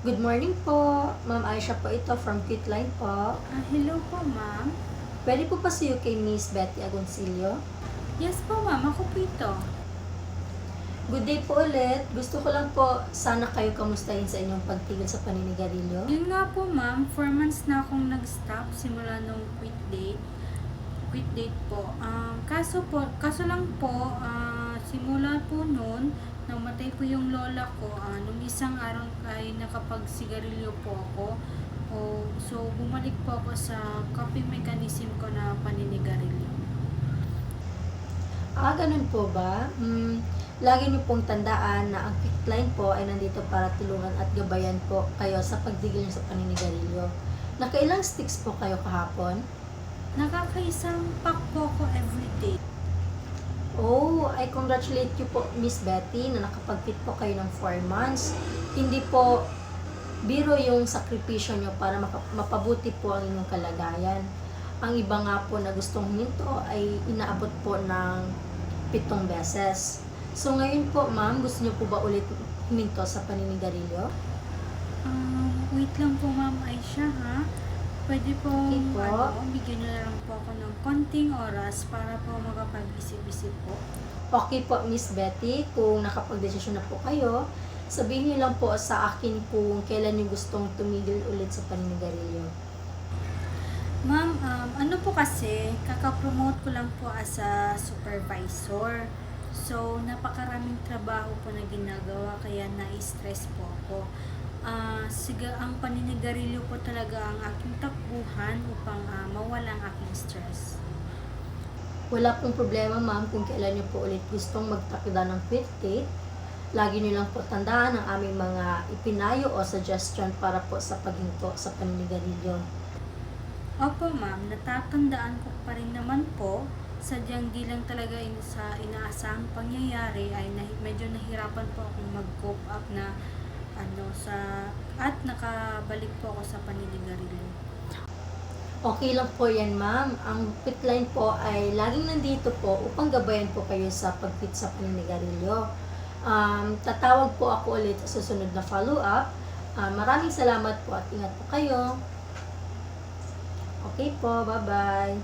Good morning po. Ma'am Aisha po ito from Quitline po. Hello po, ma'am. Pwede po pa siyo kay Miss Betty Agoncillo? Yes po, ma'am. Ako po ito. Good day po ulit. Gusto ko lang po sana kayo kamustahin sa inyong pagtigil sa paninigarilyo. Yun nga po, ma'am. 4 months na akong nag-stop simula nung quit date. Quit date po. Kaso lang po, simula po noon, namatay po yung lola ko. Nung isang araw ay nakapagsigarilyo po ako. So, bumalik po ako sa coping mechanism ko na paninigarilyo. Ganun po ba? Lagi niyo pong tandaan na ang Quitline po ay nandito para tulungan at gabayan po kayo sa pagtigil niyo sa paninigarilyo. Nakailang sticks po kayo kahapon? Nakakaisang pack po ako everyday. Oh, I congratulate you po, Miss Betty, na nakapag-quit po kayo ng 4 months. Hindi po biro yung sakripisyo nyo para mapabuti po ang inyong kalagayan. Ang iba nga po na gustong huminto ay inaabot po ng 7 beses. So ngayon po, ma'am, gusto nyo po ba ulit huminto sa paninigarilyo? Wait lang po, ma'am Aisha, ha? Pwede po, Okay po. bigyan nyo na lang po ako ng konting oras para po makapag-isip-isip po. Okay po, Miss Betty, kung nakapag-desisyon na po kayo, sabihin niyo lang po sa akin kung kailan niyo gustong tumigil ulit sa paninigarilyo. Ma'am, ano po kasi, kakapromote ko lang po as a supervisor. So, napakaraming trabaho po na ginagawa, kaya na-stress po ako. Ang paninigarilyo po talaga ang aking takbuhan upang mawala ang aking stress. Wala pong problema, ma'am, kung kailan niyo po ulit gustong magtakda ng quit date. Lagi niyo lang po tandaan ang aming mga ipinayo o suggestion para po sa paghinto sa paninigarilyo. Opo, ma'am, natatandaan ko pa rin naman po. Sadyang di lang talaga sa inaasahang pangyayari ay medyo nahirapan po akong mag-cope up na at nakabalik po ako sa paninigarilyo. Okay lang po yan, ma'am. Ang Quitline po ay laging nandito po upang gabayan po kayo sa pag-quit sa paninigarilyo. Tatawag po ako ulit sa susunod na follow-up. Maraming salamat po at ingat po kayo. Okay po, bye-bye.